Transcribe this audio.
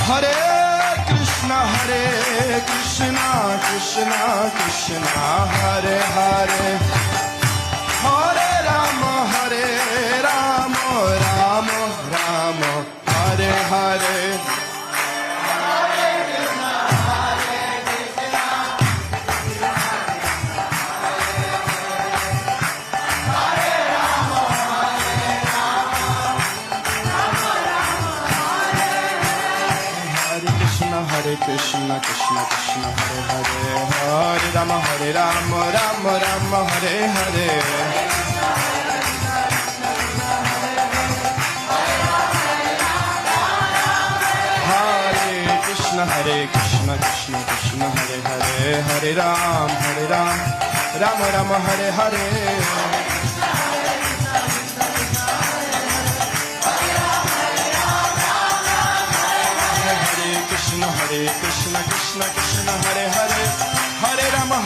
Hare Krishna Krishna Krishna Hare Hare Hare Rama Rama Rama Hare Hare Hare Krishna Krishna Krishna Hare Hare Hare Rama Rama Rama Hare Hare Hare Krishna Krishna Krishna Hare Hare Hare Ram Rama Rama Hare Hare Krishna Krishna Krishna Hare Hare Hare Rama